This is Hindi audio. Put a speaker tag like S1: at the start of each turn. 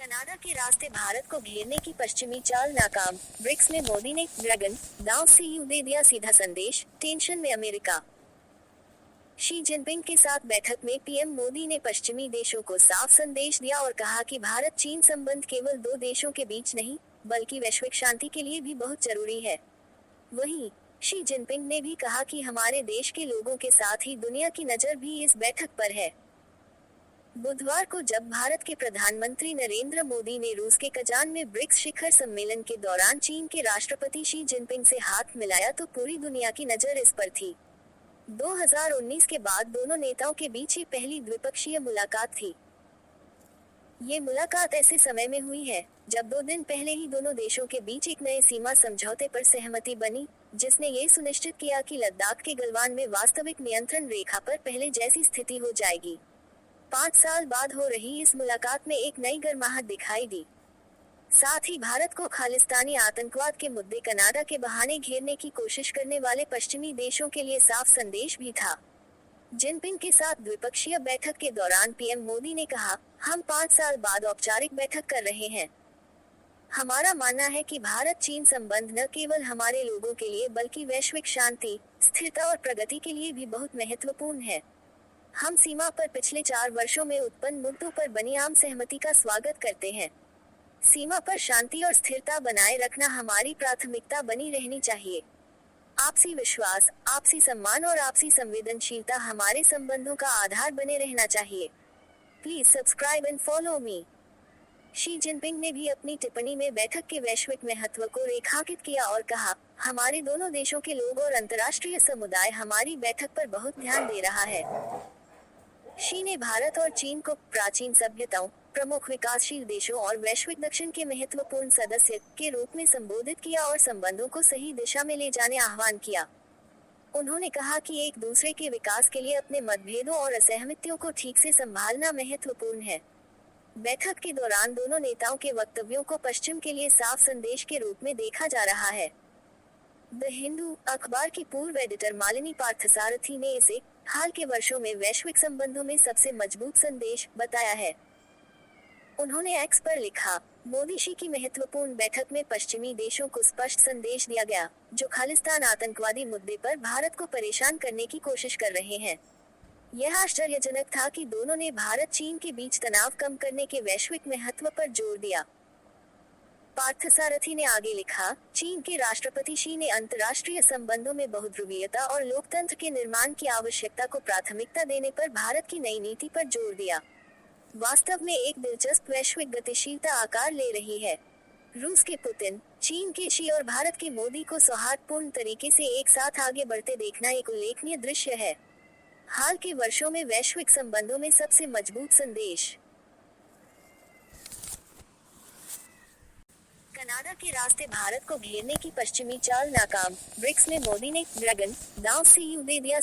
S1: कनाडा के रास्ते भारत को घेरने की पश्चिमी चाल नाकाम। ब्रिक्स में मोदी ने ड्रैगन दांव से यू दे दिया सीधा संदेश, टेंशन में अमेरिका। शी जिनपिंग के साथ बैठक में पीएम मोदी ने पश्चिमी देशों को साफ संदेश दिया और कहा कि भारत चीन संबंध केवल दो देशों के बीच नहीं, बल्कि वैश्विक शांति के लिए भी बहुत जरूरी है। वहीं शी जिनपिंग ने भी कहा कि हमारे देश के लोगों के साथ ही दुनिया की नजर भी इस बैठक पर है। बुधवार को जब भारत के प्रधानमंत्री नरेंद्र मोदी ने रूस के कजान में ब्रिक्स शिखर सम्मेलन के दौरान चीन के राष्ट्रपति शी जिनपिंग से हाथ मिलाया तो पूरी दुनिया की नजर इस पर थी। 2019 के बाद दोनों नेताओं के बीच ये पहली द्विपक्षीय मुलाकात थी। ये मुलाकात ऐसे समय में हुई है जब 2 दिन पहले ही दोनों देशों के बीच एक नए सीमा समझौते पर सहमति बनी, जिसने ये सुनिश्चित किया कि लद्दाख के गलवान में वास्तविक नियंत्रण रेखा पर पहले जैसी स्थिति हो जाएगी। 5 साल बाद हो रही इस मुलाकात में एक नई गर्माहट दिखाई दी। साथ ही भारत को खालिस्तानी आतंकवाद के मुद्दे कनाडा के बहाने घेरने की कोशिश करने वाले पश्चिमी देशों के लिए साफ संदेश भी था। जिनपिंग के साथ द्विपक्षीय बैठक के दौरान पीएम मोदी ने कहा, हम 5 साल बाद औपचारिक बैठक कर रहे हैं। हमारा मानना है कि भारत चीन संबंध न केवल हमारे लोगों के लिए बल्कि वैश्विक शांति, स्थिरता और प्रगति के लिए भी बहुत महत्वपूर्ण है। हम सीमा पर पिछले 4 वर्षों में उत्पन्न मुद्दों पर बनी आम सहमति का स्वागत करते हैं। सीमा पर शांति और स्थिरता बनाए रखना हमारी प्राथमिकता बनी रहनी चाहिए। आपसी विश्वास, आपसी सम्मान और आपसी संवेदनशीलता हमारे संबंधों का आधार बने रहना चाहिए। Please subscribe and follow me. Xi Jinping ने भी अपनी टिप्पणी में बैठक के वैश्विक महत्व को रेखांकित किया और कहा, हमारे दोनों देशों के लोग और अंतर्राष्ट्रीय समुदाय हमारी बैठक पर बहुत ध्यान दे रहा है। शी ने भारत और चीन को प्राचीन सभ्यताओं, प्रमुख विकासशील देशों और वैश्विक दक्षिण के महत्वपूर्ण सदस्य के रूप में संबोधित किया और संबंधों को सही दिशा में ले जाने आह्वान किया। उन्होंने कहा कि एक दूसरे के विकास के लिए अपने मतभेदों और असहमतियों को ठीक से संभालना महत्वपूर्ण है। बैठक के दौरान दोनों नेताओं के वक्तव्यों को पश्चिम के लिए साफ संदेश के रूप में देखा जा रहा है। द हिंदू अखबार की पूर्व एडिटर मालिनी पार्थसारथी ने इसे हाल के वर्षों में वैश्विक संबंधों में सबसे मजबूत संदेश बताया है। उन्होंने एक्स पर लिखा, मोदी शी की महत्वपूर्ण बैठक में पश्चिमी देशों को स्पष्ट संदेश दिया गया, जो खालिस्तान आतंकवादी मुद्दे पर भारत को परेशान करने की कोशिश कर रहे हैं। यह आश्चर्यजनक था कि दोनों ने भारत चीन के बीच तनाव कम करने के वैश्विक महत्व पर जोर दिया। पार्थसारथी ने आगे लिखा, चीन के राष्ट्रपति शी ने अंतर्राष्ट्रीय संबंधों में बहुध्रुवीयता और लोकतंत्र के निर्माण की आवश्यकता को प्राथमिकता देने पर भारत की नई नीति पर जोर दिया। वास्तव में एक दिलचस्प वैश्विक गतिशीलता आकार ले रही है। रूस के पुतिन, चीन के शी और भारत के मोदी को सौहार्दपूर्ण तरीके से एक साथ आगे बढ़ते देखना एक उल्लेखनीय दृश्य है। हाल के वर्षों में वैश्विक संबंधों में सबसे मजबूत संदेश। कनाडा के रास्ते भारत को घेरने की पश्चिमी चाल नाकाम। ब्रिक्स में मोदी ने ड्रैगन दांव से यू दे दिया